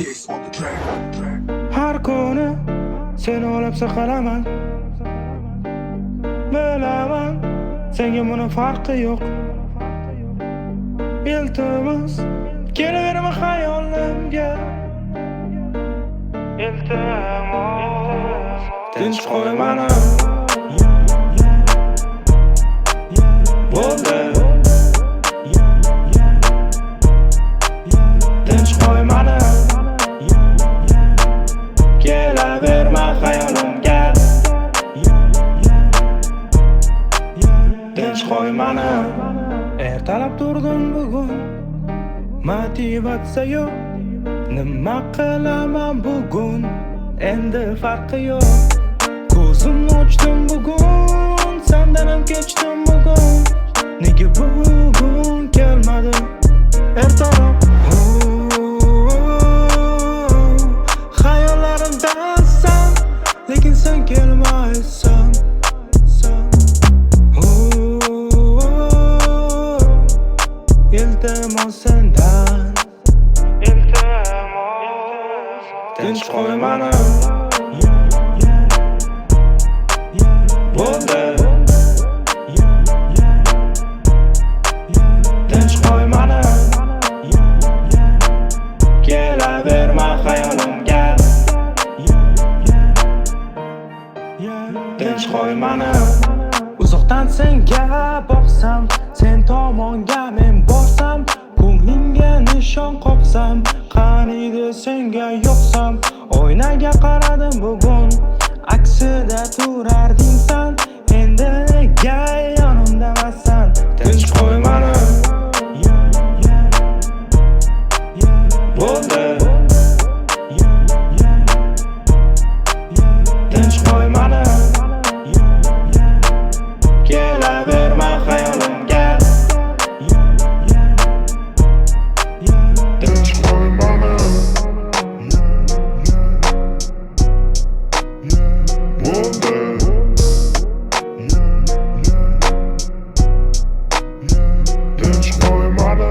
Har kuni seni o'ylab saqalaman. Bilaman, senga buni farqi yo'q. Iltimos, kelaverma xayolimga. Iltimos, tinch qo'y meni. Bo'ldi. Tinch qo'y meni. Kelaverma xayolimga. Tinch qo'y meni. Ertalab turdim bugun, motivatsiya yo'q. Nima qilaman bugun? Endi farqi yo'q. Ko'zimni ochdim bugun, sendan ham kechdim bugun. Nega bugun kelmading? Ertalab xayollarimdasan, lekin sen kelmaysan. Iltimos sendan, iltimos, tinch qo'y meni. Bo'ldi. Tinch qo'y meni. Kelaverma xayolimga. Tinch qo'y meni. Uzoqdan senga boqsam, sen tomonga men borsam, ko'nglingga nishon qoqsam, qaniydi senga yo'qsam. Oynaga qaradim bugun, aksida turarding sen. Endi nega yonimdasan? Tinch qo'y meni. Bo'ldi. Tinch qo'y meni. Kelaverma xayolimga. Tinch qo'y meni. Bo'ldi. Tinch qo'y meni.